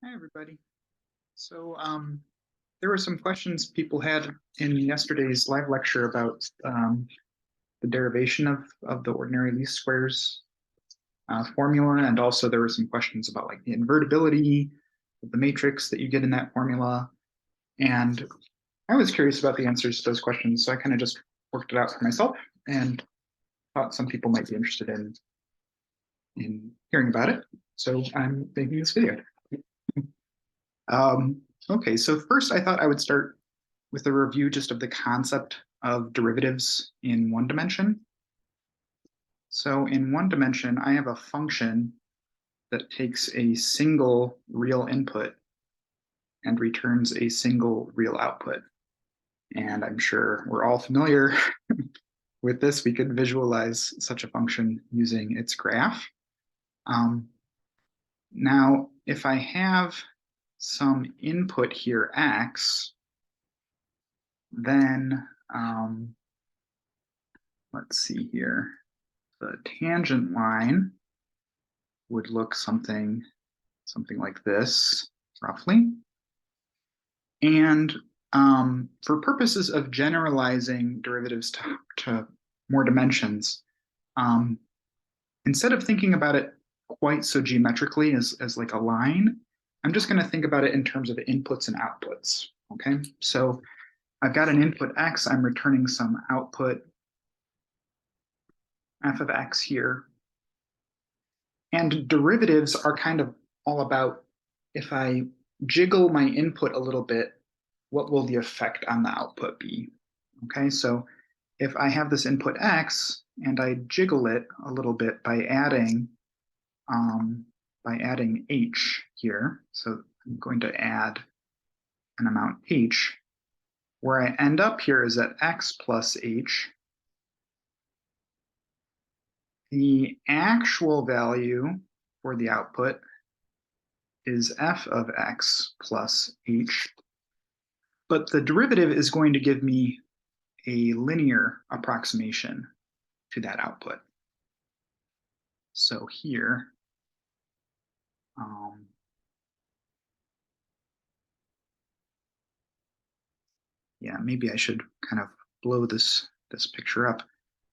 Hi, everybody. So there were some questions people had in yesterday's live lecture about the derivation of the ordinary least squares formula, and also there were some questions about like the invertibility of the matrix that you get in that formula. And I was curious about the answers to those questions, so I kind of just worked it out for myself and thought some people might be interested in hearing about it. So I'm making this video. Okay, so first I thought I would start with a review just of the concept of derivatives in one dimension. So in one dimension, I have a function that takes a single real input and returns a single real output. And I'm sure we're all familiar with this. We could visualize such a function using its graph. Now, if I have some input here, x, then let's see here. The tangent line would look something like this, roughly. And for purposes of generalizing derivatives to more dimensions, instead of thinking about it quite so geometrically as like a line, I'm just going to think about it in terms of inputs and outputs. Okay, so I've got an input x, I'm returning some output f of x here. And derivatives are kind of all about, if I jiggle my input a little bit, what will the effect on the output be? Okay, so if I have this input x and I jiggle it a little bit by adding h here, so I'm going to add an amount h, where I end up here is at x plus h. The actual value for the output is f of x plus h, but the derivative is going to give me a linear approximation to that output. So here, yeah, maybe I should kind of blow this picture up,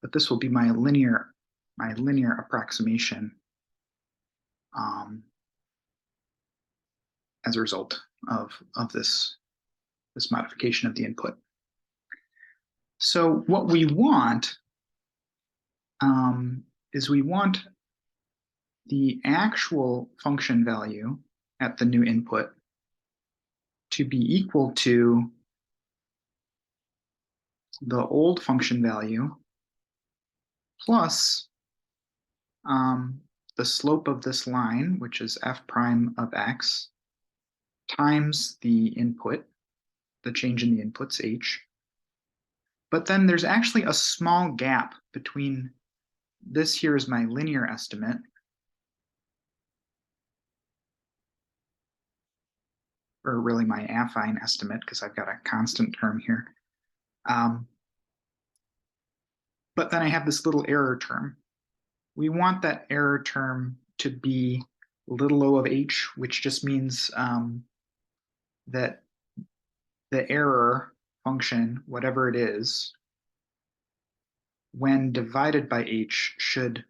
but this will be my linear approximation as a result of this modification of the input. So what we want is we want the actual function value at the new input to be equal to the old function value plus the slope of this line, which is f prime of x, times the input, the change in the inputs, h. But then there's actually a small gap between this here is my linear estimate, or really my affine estimate, because I've got a constant term here. But then I have this little error term. We want that error term to be little o of h, which just means that the error function, whatever it is, when divided by h should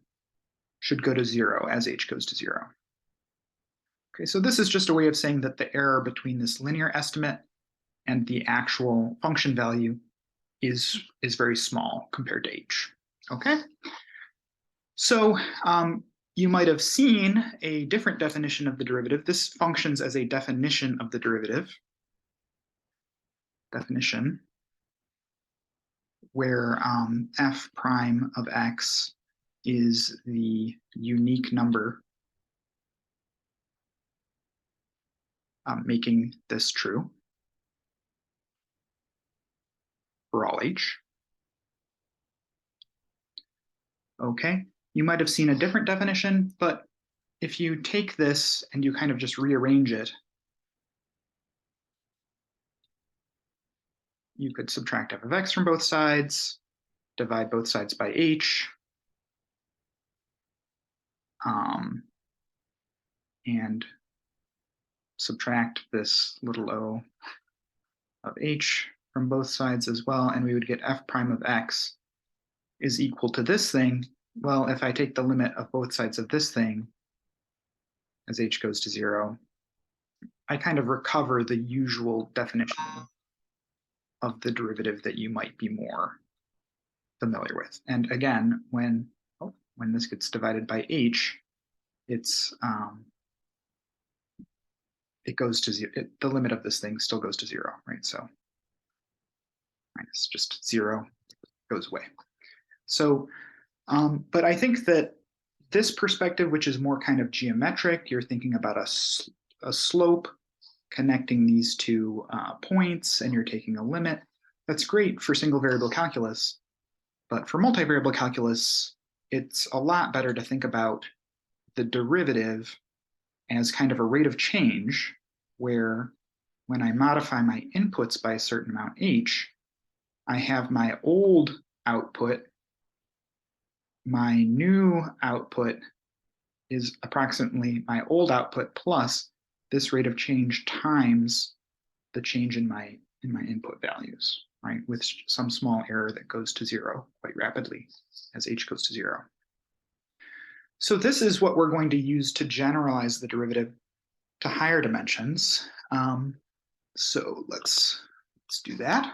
go to 0 as h goes to 0. Okay, so this is just a way of saying that the error between this linear estimate and the actual function value is very small compared to h. Okay, so you might have seen a different definition of the derivative. This functions as a definition of the derivative. Definition, where f prime of x is the unique number making this true for all h. Okay, you might have seen a different definition, but if you take this and you kind of just rearrange it, you could subtract f of x from both sides, divide both sides by h, and subtract this little o of h from both sides as well, and we would get f prime of x is equal to this thing. Well, if I take the limit of both sides of this thing as h goes to 0, I kind of recover the usual definition of the derivative that you might be more familiar with. And again, when this gets divided by h, it goes to 0. The limit of this thing still goes to 0, right? So minus just 0 goes away. So, but I think that this perspective, which is more kind of geometric, you're thinking about a slope connecting these two points, and you're taking a limit. That's great for single variable calculus, but for multivariable calculus, it's a lot better to think about the derivative as kind of a rate of change, where when I modify my inputs by a certain amount h, I have my old output. My new output is approximately my old output plus this rate of change times the change in my input values, right? With some small error that goes to 0 quite rapidly as h goes to 0. So this is what we're going to use to generalize the derivative to higher dimensions. So let's do that.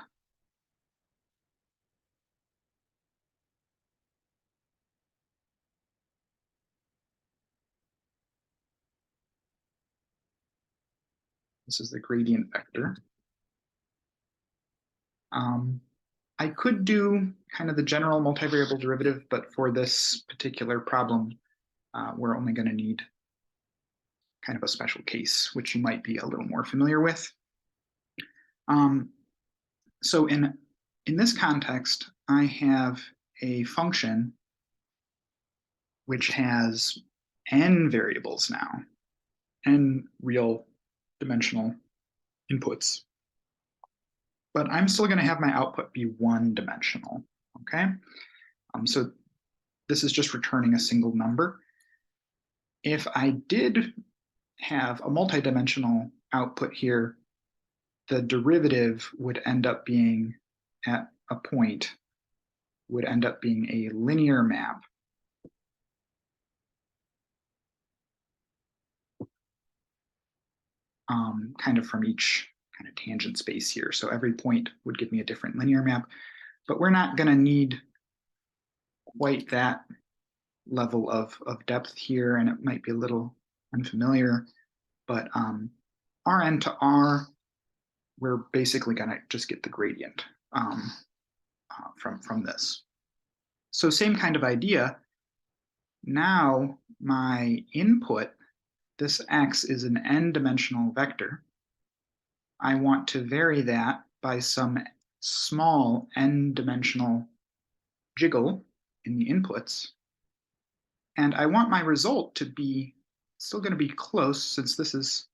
This is the gradient vector. I could do kind of the general multivariable derivative, but for this particular problem, we're only going to need kind of a special case, which you might be a little more familiar with. So in this context, I have a function which has n variables now, n real dimensional inputs. But I'm still going to have my output be one dimensional, okay? So this is just returning a single number. If I did have a multidimensional output here, the derivative would end up being at a point, would end up being a linear map kind of from each kind of tangent space here. So every point would give me a different linear map, but we're not going to need quite that level of depth here, and it might be a little unfamiliar, but Rn to R, we're basically going to just get the gradient from this. So same kind of idea. Now my input, this x is an n-dimensional vector. I want to vary that by some small n-dimensional jiggle in the inputs. And I want my result to be still going to be close, since this is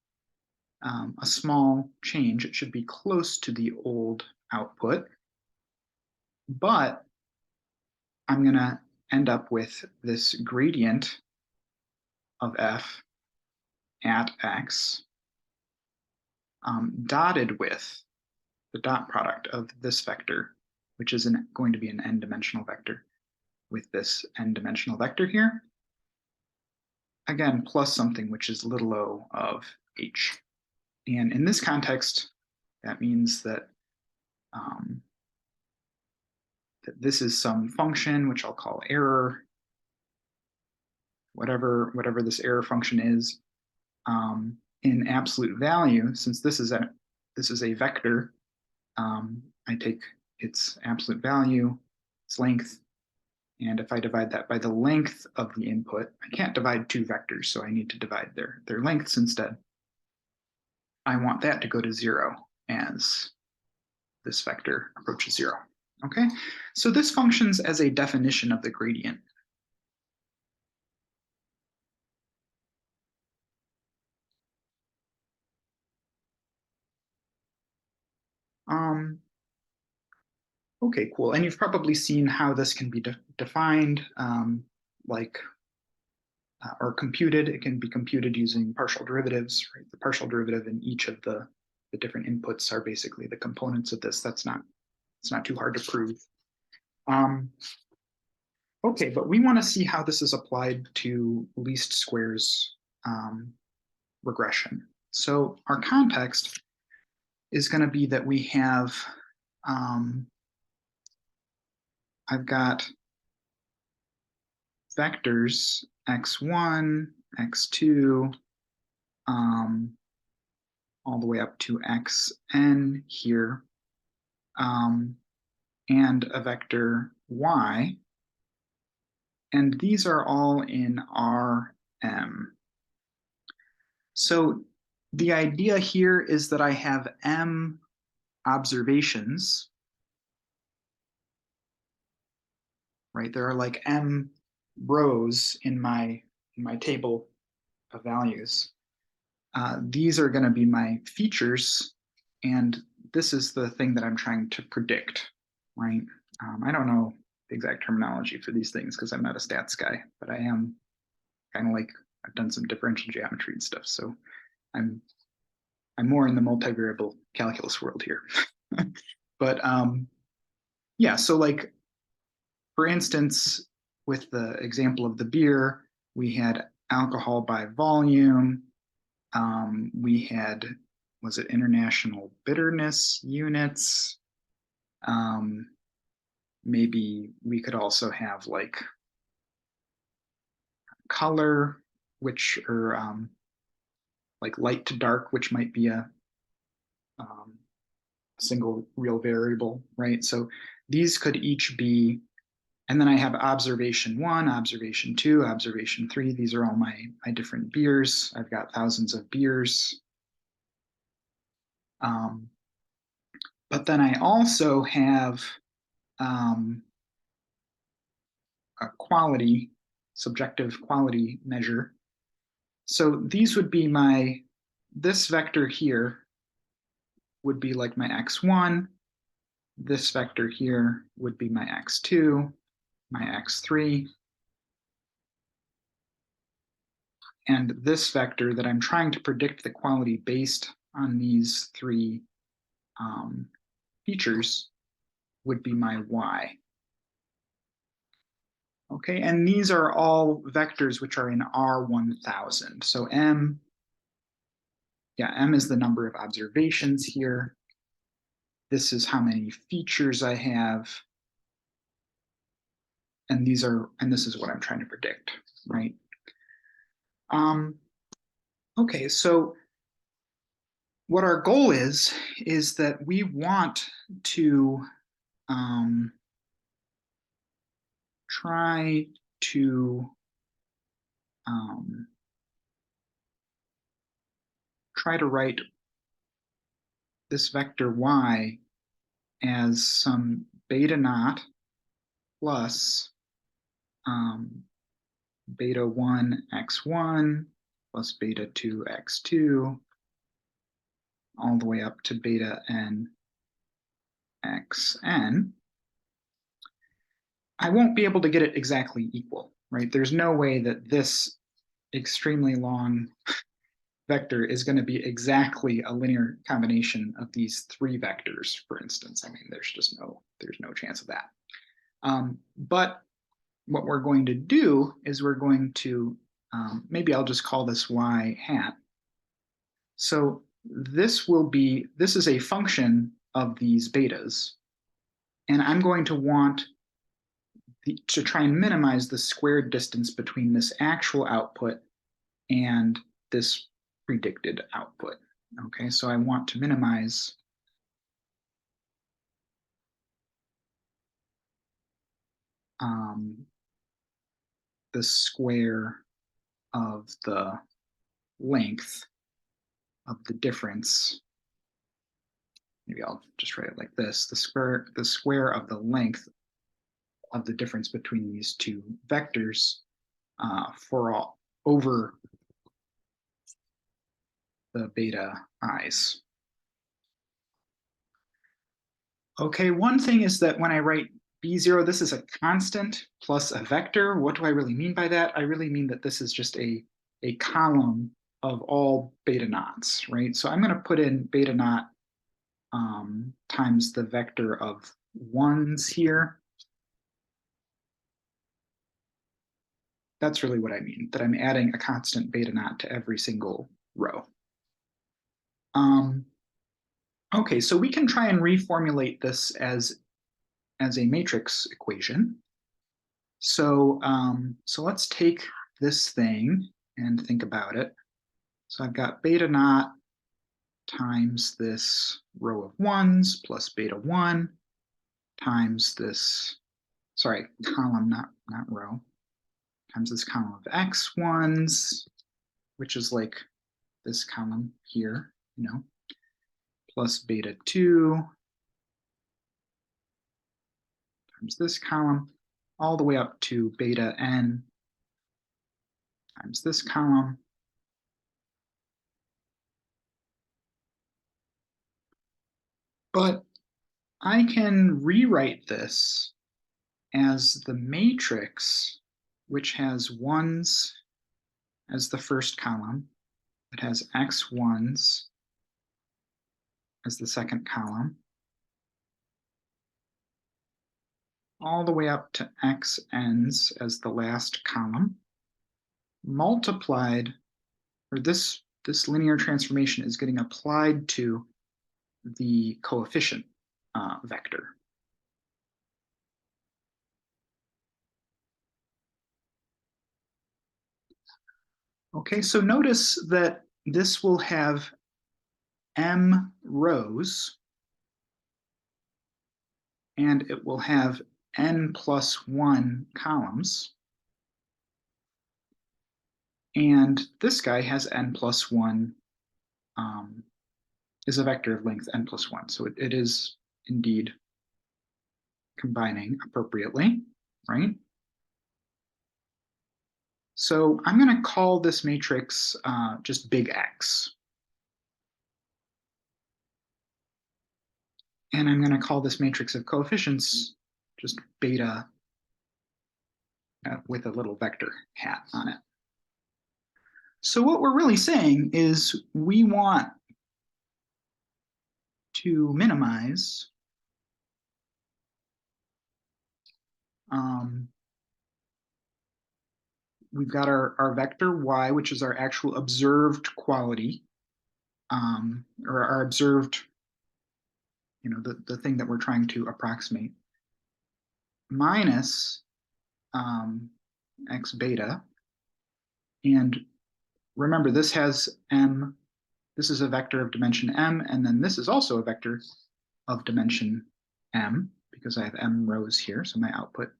a small change. It should be close to the old output. But I'm going to end up with this gradient of f at x dotted with the dot product of this vector, which is going to be an n-dimensional vector, with this n-dimensional vector here. Again, plus something which is little o of h. And in this context, that means that, that this is some function, which I'll call error, whatever this error function is, in absolute value. Since this is a vector, I take its absolute value, its length, and if I divide that by the length of the input, I can't divide two vectors, so I need to divide their lengths instead. I want that to go to 0 as this vector approaches 0. Okay, so this functions as a definition of the gradient. Okay, cool. And you've probably seen how this can be defined, like or computed. It can be computed using partial derivatives, right? The partial derivative in each of the different inputs are basically the components of this. It's not too hard to prove. Okay, but we want to see how this is applied to least squares regression. So our context is going to be that we have, I've got vectors x1, x2, all the way up to xn here, and a vector y, and these are all in Rm. So the idea here is that I have m observations, right? There are like m rows in my table of values. These are going to be my features, and this is the thing that I'm trying to predict, right? I don't know the exact terminology for these things because I'm not a stats guy, but I am kind of like, I've done some differential geometry and stuff, so I'm more in the multivariable calculus world here. But yeah, so like, for instance, with the example of the beer, we had alcohol by volume. We had, was it international bitterness units? Maybe we could also have like color, which, or like light to dark, which might be a single real variable, right? So these could each be, and then I have observation 1, observation 2, observation 3. These are all my different beers. I've got thousands of beers. But then I also have a quality, subjective quality measure. So these would be this vector here would be like my x1. This vector here would be my x2, my x3. And this vector that I'm trying to predict the quality based on these three features would be my y. Okay, and these are all vectors which are in R1000. So m is the number of observations here. This is how many features I have. And this is what I'm trying to predict, right? Okay, so what our goal is that we want to try to write this vector y as some beta naught plus beta 1 x1 plus beta 2 x2 all the way up to beta n xn. I won't be able to get it exactly equal, right? There's no way that this extremely long vector is going to be exactly a linear combination of these three vectors, for instance. I mean, there's no chance of that. But what we're going to do is we're going to, maybe I'll just call this y hat. So this is a function of these betas. And I'm going to want to try and minimize the squared distance between this actual output and this predicted output. Okay, so I want to minimize the square of the length of the difference. Maybe I'll just write it like this: the square of the length of the difference between these two vectors over the beta i's. Okay, one thing is that when I write B0, this is a constant plus a vector. What do I really mean by that? I really mean that this is just a column of all beta knots, right? So I'm going to put in beta knot times the vector of ones here. That's really what I mean, that I'm adding a constant beta knot to every single row. Okay, so we can try and reformulate this as a matrix equation. So, so let's take this thing and think about it. So I've got beta naught times this row of ones plus beta 1 times this, sorry, column, not row, times this column of x ones, which is like this column here, you know, plus beta 2 times this column, all the way up to beta n times this column. But I can rewrite this as the matrix, which has ones as the first column. It has x ones as the second column, all the way up to x n's as the last column, multiplied, or this linear transformation is getting applied to the coefficient vector. Okay, so notice that this will have m rows, and it will have n plus 1 columns. And this guy has n plus 1, is a vector of length n plus 1. So it is indeed combining appropriately, right? So I'm going to call this matrix just big X. And I'm going to call this matrix of coefficients just beta with a little vector hat on it. So what we're really saying is we want to minimize we've got our vector y, which is our actual observed quality, or our observed, you know, the thing that we're trying to approximate, minus x beta. And remember, this has m, this is a vector of dimension m, and then this is also a vector of dimension m, because I have m rows here, so my output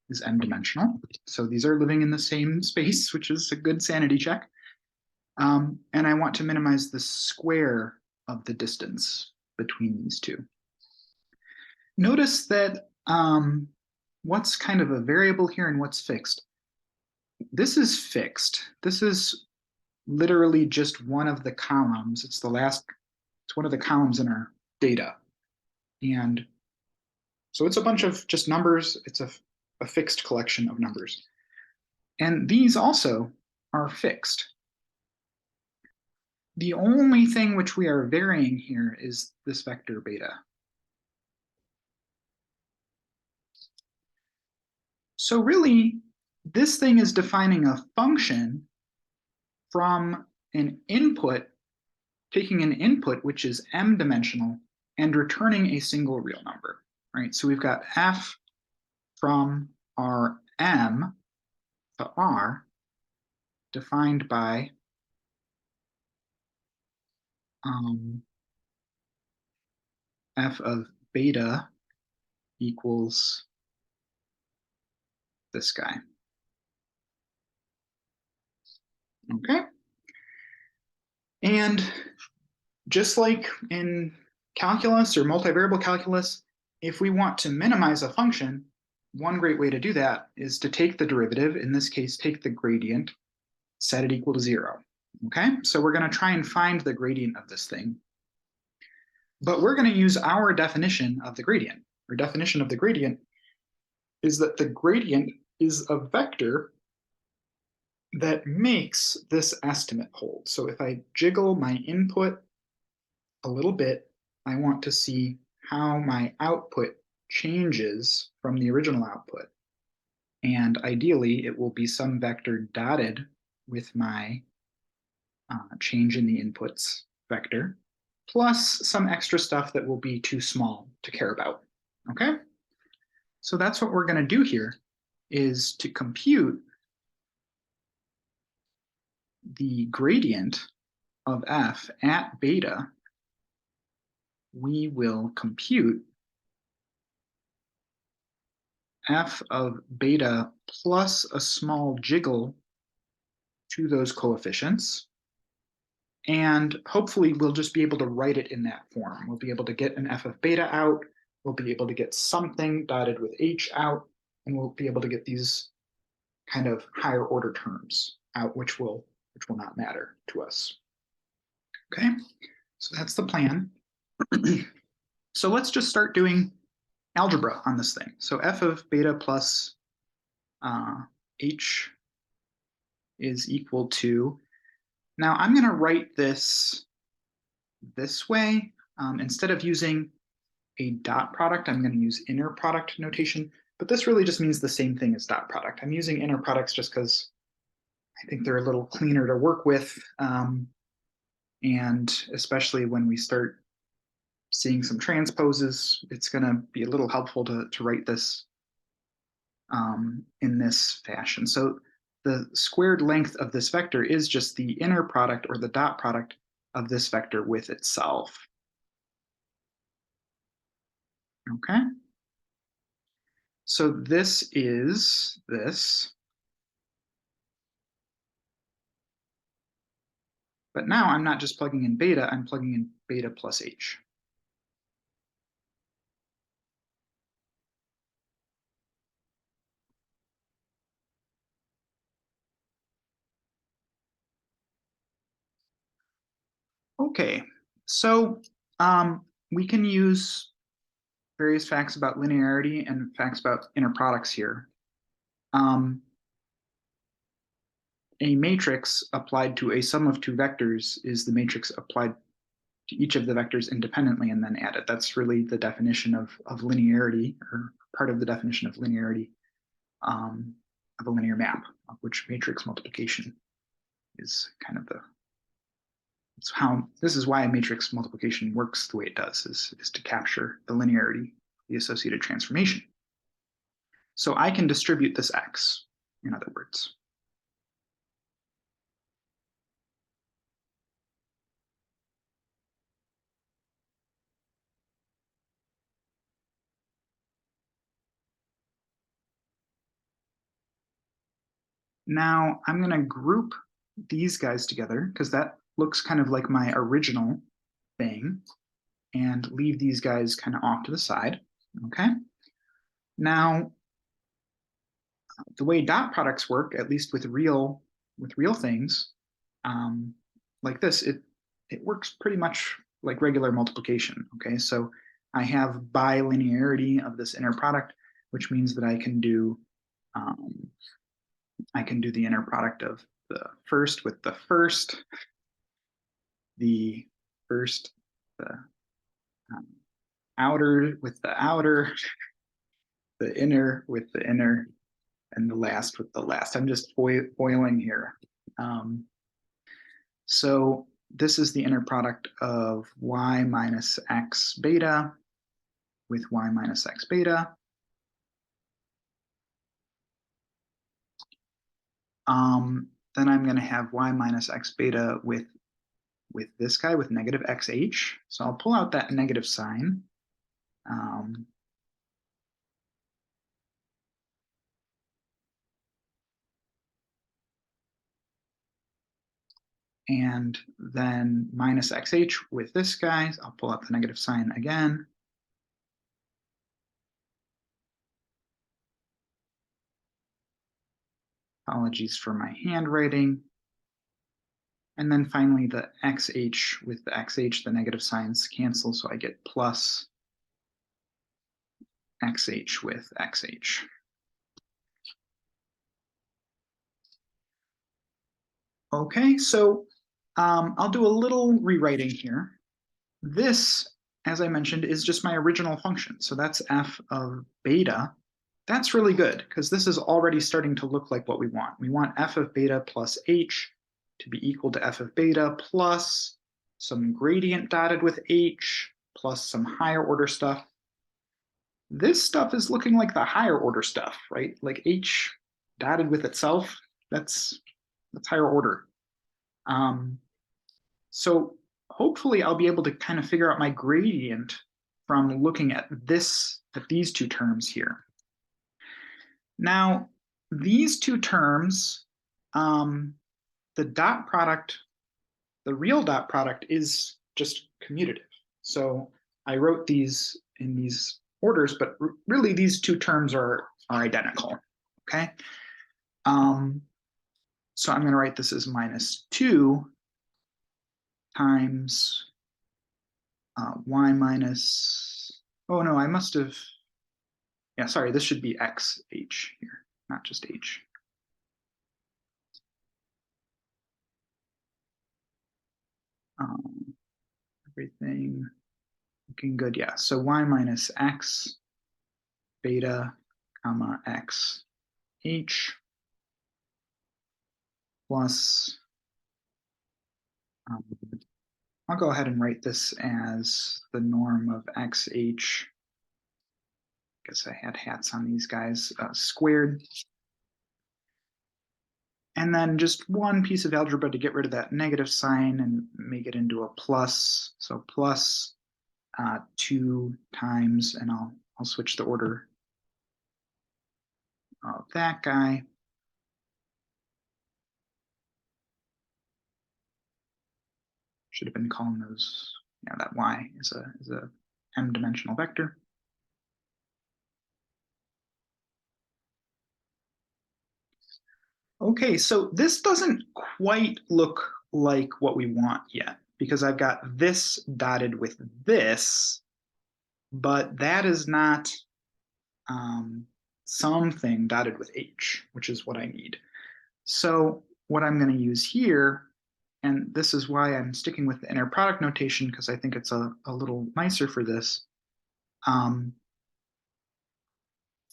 is m-dimensional. So these are living in the same space, which is a good sanity check. And I want to minimize the square of the distance between these two. Notice that what's kind of a variable here and what's fixed. This is fixed. This is literally just one of the columns. It's one of the columns in our data. And so it's a bunch of just numbers. It's a fixed collection of numbers. And these also are fixed. The only thing which we are varying here is this vector beta. So really, this thing is defining a function from an input, taking an input which is m-dimensional and returning a single real number, right? So we've got f from our m to r defined by f of beta equals this guy. Okay. And just like in calculus or multivariable calculus, if we want to minimize a function, one great way to do that is to take the derivative, in this case, take the gradient, set it equal to 0. Okay, so we're going to try and find the gradient of this thing. But we're going to use our definition of the gradient. Our definition of the gradient is that the gradient is a vector that makes this estimate hold. So if I jiggle my input a little bit, I want to see how my output changes from the original output. And ideally, it will be some vector dotted with my change in the inputs vector, plus some extra stuff that will be too small to care about, okay? So that's what we're gonna do here, is to compute the gradient of f at beta, we will compute f of beta plus a small jiggle to those coefficients. And hopefully we'll just be able to write it in that form. We'll be able to get an f of beta out, we'll be able to get something dotted with h out, and we'll be able to get these kind of higher order terms out, which will not matter to us. Okay, so that's the plan. So let's just start doing algebra on this thing. So f of beta plus h is equal to, now I'm going to write this way. Instead of using a dot product, I'm going to use inner product notation, but this really just means the same thing as dot product. I'm using inner products just because I think they're a little cleaner to work with, and especially when we start seeing some transposes, it's going to be a little helpful to write this in this fashion. So the squared length of this vector is just the inner product or the dot product of this vector with itself. Okay. So this is this. But now I'm not just plugging in beta, I'm plugging in beta plus h. Okay, so we can use various facts about linearity and facts about inner products here. A matrix applied to a sum of two vectors is the matrix applied to each of the vectors independently and then added. That's really the definition of linearity, or part of the definition of linearity of a linear map, of which matrix multiplication is kind of the, it's how, this is why a matrix multiplication works the way it does, is to capture the linearity, the associated transformation. So I can distribute this x, in other words. Now I'm going to group these guys together because that looks kind of like my original thing, and leave these guys kind of off to the side. Okay. Now, the way dot products work, at least with real things, like this, it works pretty much like regular multiplication. Okay, so I have bilinearity of this inner product, which means that I can do the inner product of the first with the first, the first, the outer with the outer, the inner with the inner, and the last with the last. I'm just foiling here. So this is the inner product of y minus x beta with y minus x beta. Then I'm going to have y minus x beta with this guy with negative xh. So I'll pull out that negative sign. And then minus xh with this guy. I'll pull out the negative sign again. Apologies for my handwriting. And then finally the xh with the xh, the negative signs cancel, so I get plus xh with xh. Okay, so I'll do a little rewriting here. This, as I mentioned, is just my original function. So that's f of beta. That's really good because this is already starting to look like what we want. We want f of beta plus h to be equal to f of beta plus some gradient dotted with h plus some higher order stuff. This stuff is looking like the higher order stuff, right? Like h dotted with itself, that's higher order. So hopefully I'll be able to kind of figure out my gradient from looking at these two terms here. Now, these two terms, the dot product, the real dot product is just commutative. So I wrote these in these orders, but really these two terms are identical, okay? So I'm gonna write this as minus 2 times y minus, oh no, I must have, yeah, sorry, this should be x h here, not just h. Everything looking good, yeah. So y minus x beta comma x h plus, I'll go ahead and write this as the norm of x h, guess I had hats on these guys, squared. And then just one piece of algebra to get rid of that negative sign and make it into a plus. So plus 2 times, and I'll switch the order of that guy. Should have been calling those, yeah, that y is a m-dimensional vector. Okay, so this doesn't quite look like what we want yet because I've got this dotted with this, but that is not something dotted with h, which is what I need. So what I'm going to use here, and this is why I'm sticking with the inner product notation because I think it's a little nicer for this.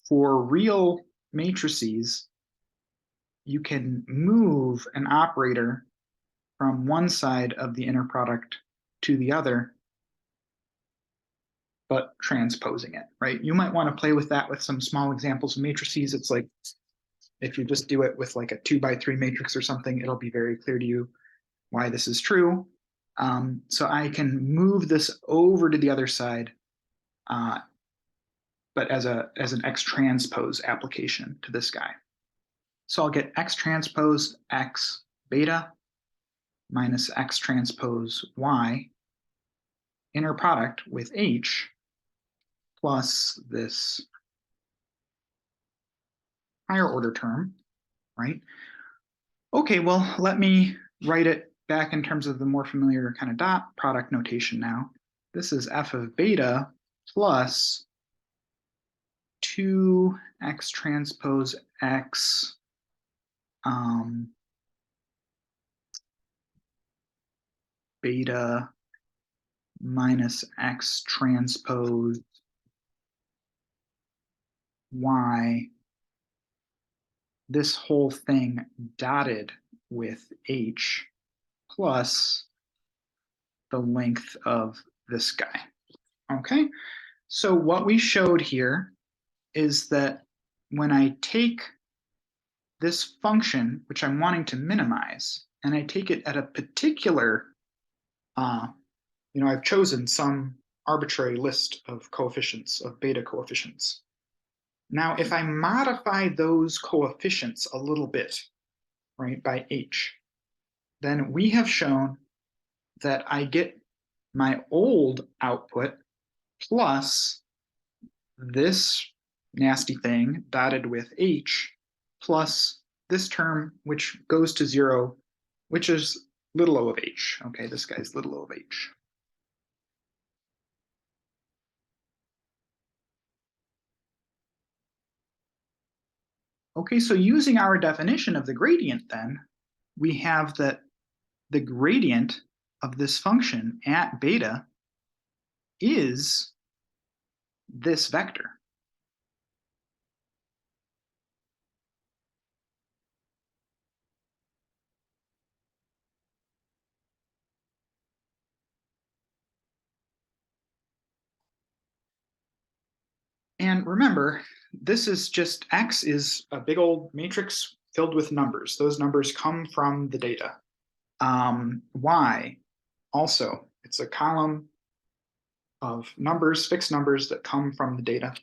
For real matrices, you can move an operator from one side of the inner product to the other, but transposing it, right? You might want to play with that with some small examples of matrices. It's like, if you just do it with like a 2x3 matrix or something, it'll be very clear to you why this is true. So I can move this over to the other side, but as an X transpose application to this guy. So I'll get X transpose X beta minus X transpose Y inner product with H plus this higher order term, right? Okay, well, let me write it back in terms of the more familiar kind of dot product notation now. This is f of beta plus 2x transpose x beta minus x transpose y, this whole thing dotted with h plus the length of this guy. Okay, so what we showed here is that when I take this function, which I'm wanting to minimize, and I take it at a particular, I've chosen some arbitrary list of coefficients, of beta coefficients. Now, if I modify those coefficients a little bit, right, by h, then we have shown that I get my old output plus this nasty thing dotted with h plus this term, which goes to 0, which is little o of h. Okay, this guy's little o of h. Okay, so using our definition of the gradient then, we have that the gradient of this function at beta is this vector. And remember, this is just X is a big old matrix filled with numbers. Those numbers come from the data. Y also, it's a column of numbers, fixed numbers that come from the data.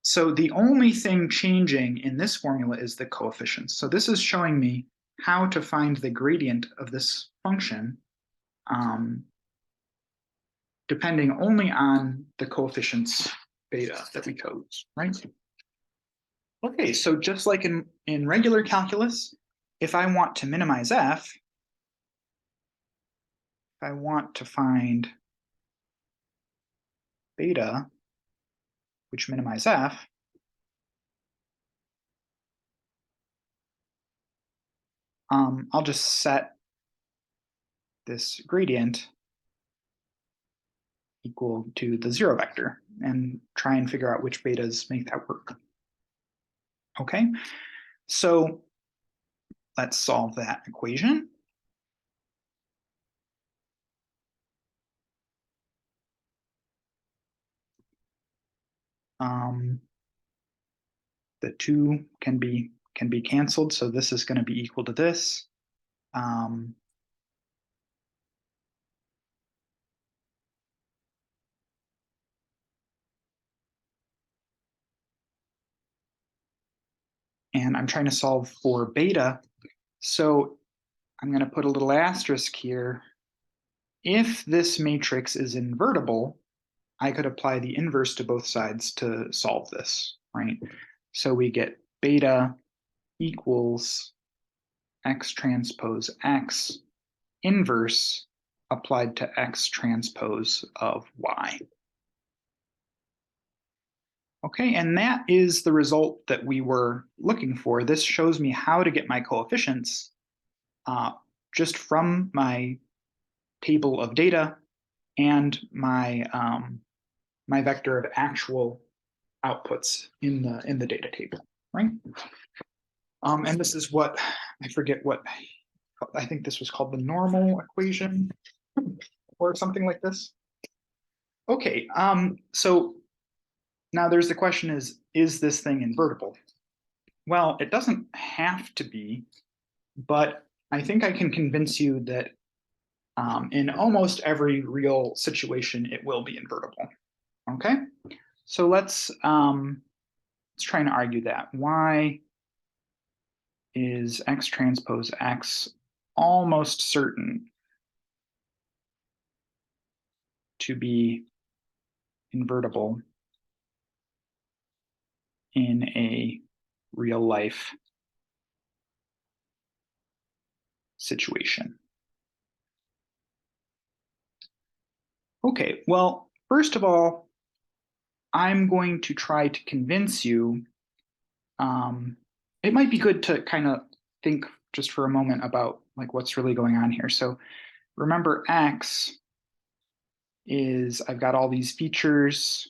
So the only thing changing in this formula is the coefficients. So this is showing me how to find the gradient of this function depending only on the coefficients beta that we chose, right? Okay, so just like in regular calculus, if I want to minimize f, if I want to find beta, which minimize f, I'll just set this gradient equal to the 0 vector and try and figure out which betas make that work. Okay, so let's solve that equation. The 2 can be canceled, so this is going to be equal to this. And I'm trying to solve for beta, so I'm going to put a little asterisk here. If this matrix is invertible, I could apply the inverse to both sides to solve this, right? So we get beta equals X transpose X inverse applied to X transpose of Y. Okay, and that is the result that we were looking for. This shows me how to get my coefficients just from my table of data and my my vector of actual outputs in the data table, right? And this is what, I forget what, I think this was called the normal equation or something like this. Okay, so now there's the question is this thing invertible? Well, it doesn't have to be, but I think I can convince you that in almost every real situation, it will be invertible. Okay, so let's try and argue that. Why is X transpose X almost certain to be invertible in a real life situation? Okay, well, first of all, I'm going to try to convince you. It might be good to kind of think just for a moment about like what's really going on here. So remember X is, I've got all these features.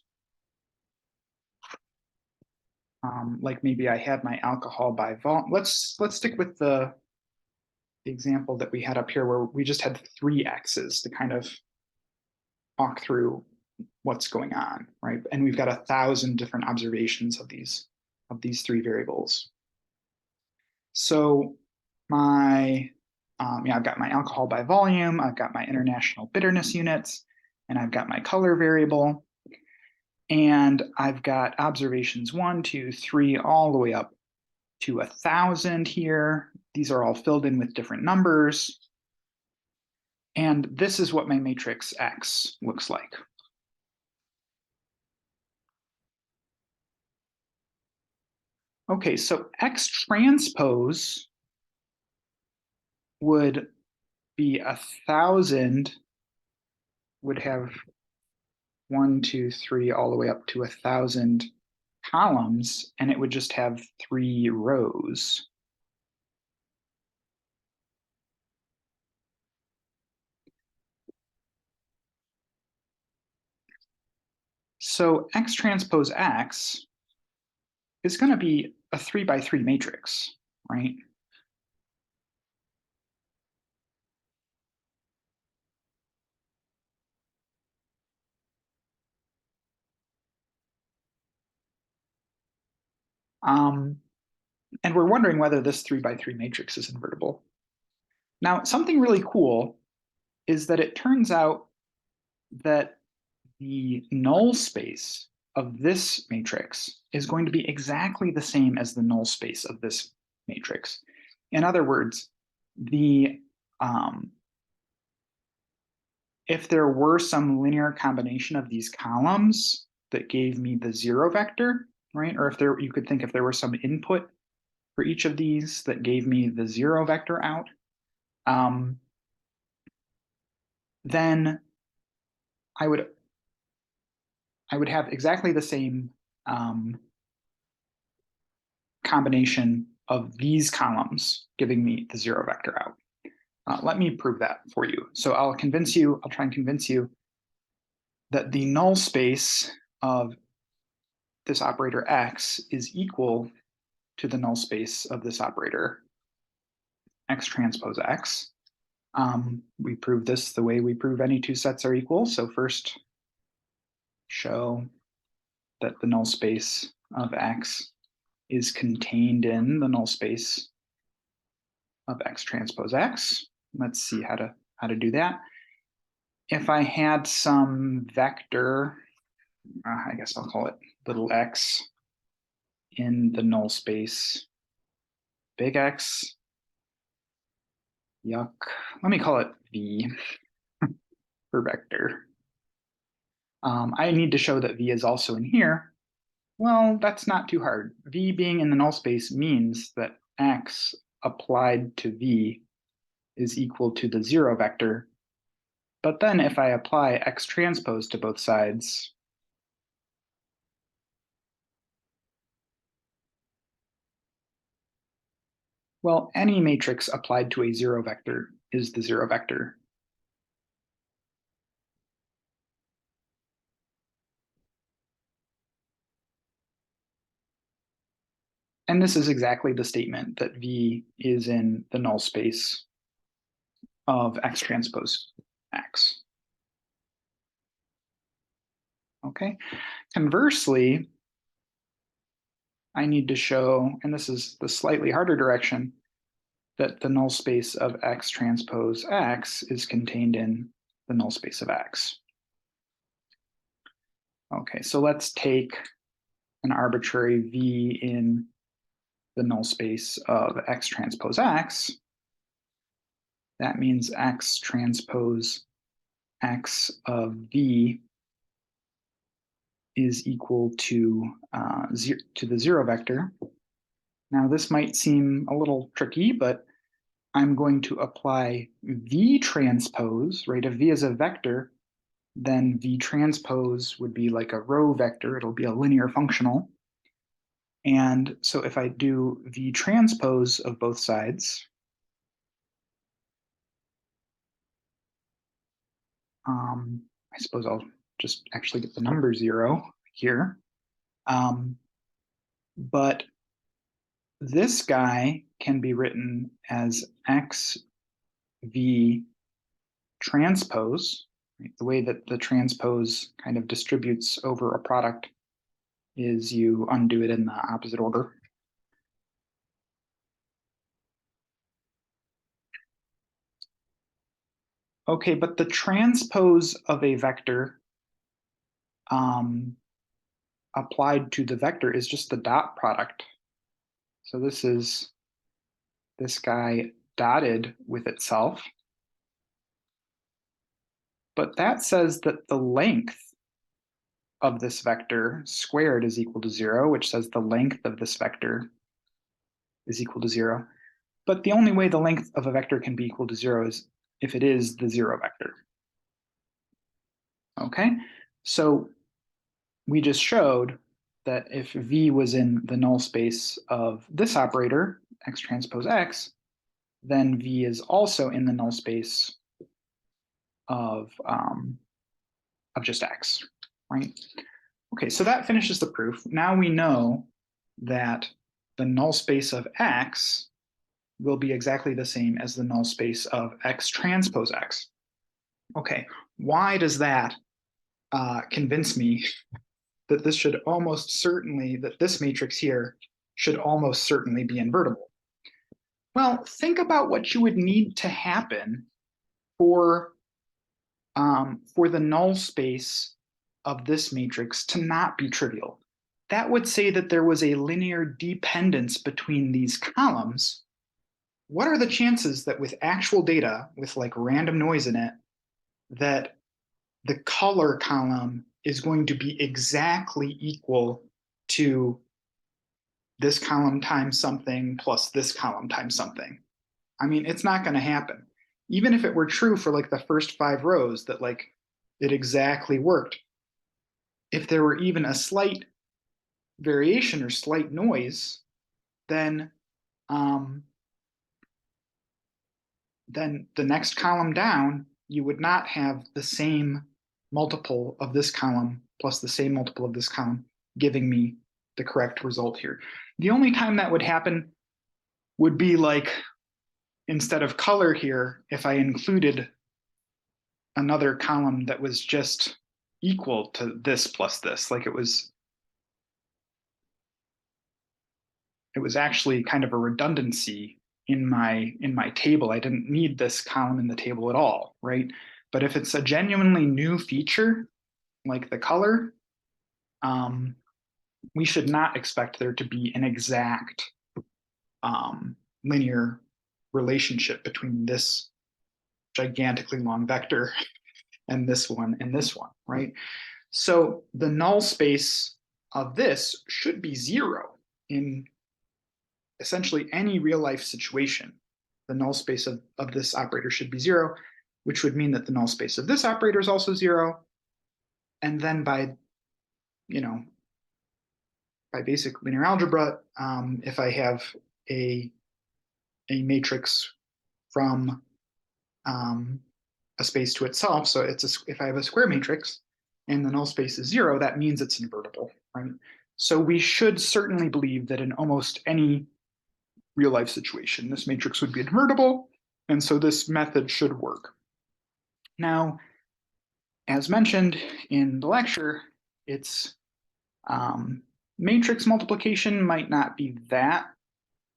Like maybe I had my alcohol by volume. Let's stick with the example that we had up here where we just had 3 X's to kind of walk through what's going on, right? And we've got 1,000 different observations of these 3 variables. So my, I've got my alcohol by volume, I've got my international bitterness units, and I've got my color variable. And I've got observations 1, 2, 3, all the way up to 1,000 here. These are all filled in with different numbers. And this is what my matrix X looks like. Okay, so X transpose would be 1,000, would have 1, 2, 3, all the way up to 1,000 columns, and it would just have 3 rows. So X transpose X is going to be a 3x3 matrix, right? And we're wondering whether this 3x3 matrix is invertible. Now, something really cool is that it turns out that the null space of this matrix is going to be exactly the same as the null space of this matrix. In other words, if there were some linear combination of these columns that gave me the zero vector, right? Or you could think if there were some input for each of these that gave me the zero vector out, then I would have exactly the same combination of these columns giving me the zero vector out. Let me prove that for you. So I'll try and convince you that the null space of this operator X is equal to the null space of this operator X transpose X. We prove this the way we prove any two sets are equal. So first, show that the null space of X is contained in the null space of X transpose X. Let's see how to do that. If I had some vector, I guess I'll call it little x in the null space big X, yuck. Let me call it V for vector. I need to show that V is also in here. Well, that's not too hard. V being in the null space means that X applied to V is equal to the zero vector. But then if I apply X transpose to both sides, well, any matrix applied to a zero vector is the zero vector. And this is exactly the statement that V is in the null space of X transpose X. Okay. Conversely, I need to show, and this is the slightly harder direction, that the null space of X transpose X is contained in the null space of X. Okay, so let's take an arbitrary V in the null space of X transpose X. That means X transpose X of V is equal to the zero vector. Now this might seem a little tricky, but I'm going to apply V transpose, right? If V is a vector, then V transpose would be like a row vector. It'll be a linear functional. And so if I do V transpose of both sides, I suppose I'll just actually get the number zero here. But this guy can be written as X V transpose. Right? The way that the transpose kind of distributes over a product is you undo it in the opposite order. Okay, but the transpose of a vector applied to the vector is just the dot product. So this is this guy dotted with itself. But that says that the length of this vector squared is equal to 0, which says the length of this vector is equal to 0. But the only way the length of a vector can be equal to 0 is if it is the 0 vector. Okay, so we just showed that if V was in the null space of this operator, X transpose X, then V is also in the null space of just X, right? Okay, so that finishes the proof. Now we know that the null space of X will be exactly the same as the null space of X transpose X. Okay, why does that convince me that this should almost certainly, that this matrix here should almost certainly be invertible? Well, think about what you would need to happen for the null space of this matrix to not be trivial. That would say that there was a linear dependence between these columns. What are the chances that with actual data, with like random noise in it, that the color column is going to be exactly equal to this column times something plus this column times something? I mean, it's not going to happen. Even if it were true for like the first 5 rows that like it exactly worked, if there were even a slight variation or slight noise, then then the next column down, you would not have the same multiple of this column plus the same multiple of this column giving me the correct result here. The only time that would happen would be like, instead of color here, if I included another column that was just equal to this plus this, like it was actually kind of a redundancy in my table. I didn't need this column in the table at all, right? But if it's a genuinely new feature, like the color, we should not expect there to be an exact linear relationship between this gigantically long vector and this one, right? So the null space of this should be 0 in essentially any real life situation. The null space of this operator should be 0, which would mean that the null space of this operator is also 0. And then by basic linear algebra, if I have a matrix from a space to itself, so if I have a square matrix and the null space is 0, that means it's invertible, right? So we should certainly believe that in almost any real life situation, this matrix would be invertible, and so this method should work. Now, as mentioned in the lecture, it's matrix multiplication might not be that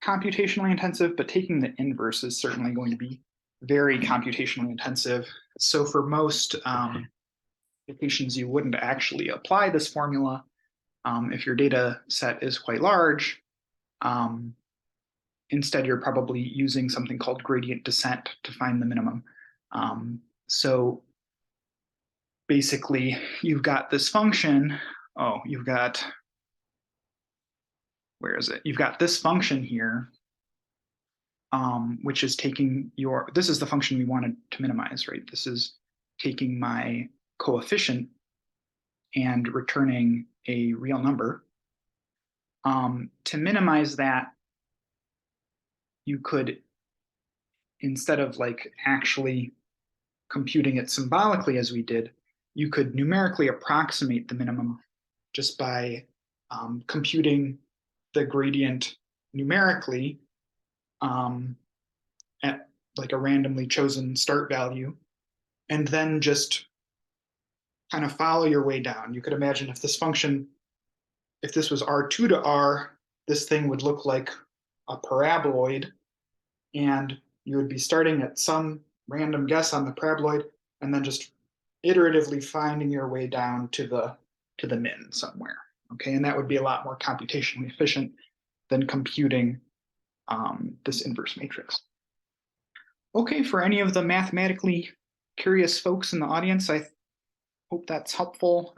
computationally intensive, but taking the inverse is certainly going to be very computationally intensive. So for most applications, you wouldn't actually apply this formula if your data set is quite large. Instead, you're probably using something called gradient descent to find the minimum. So basically, you've got this function. Where is it? You've got this function here, which is taking this is the function we wanted to minimize, right? This is taking my coefficient and returning a real number. To minimize that, you could, instead of like actually computing it symbolically as we did, you could numerically approximate the minimum just by computing the gradient numerically at like a randomly chosen start value, and then just kind of follow your way down. You could imagine if this function, if this was R2 to R, this thing would look like a paraboloid, and you would be starting at some random guess on the paraboloid and then just iteratively finding your way down to the min somewhere. Okay, and that would be a lot more computationally efficient than computing this inverse matrix. Okay, for any of the mathematically curious folks in the audience, I hope that's helpful.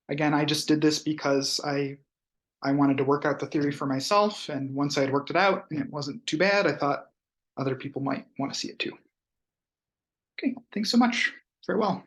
Again, I just did this because I wanted to work out the theory for myself, and once I had worked it out and it wasn't too bad, I thought other people might want to see it too. Okay, thanks so much. Farewell.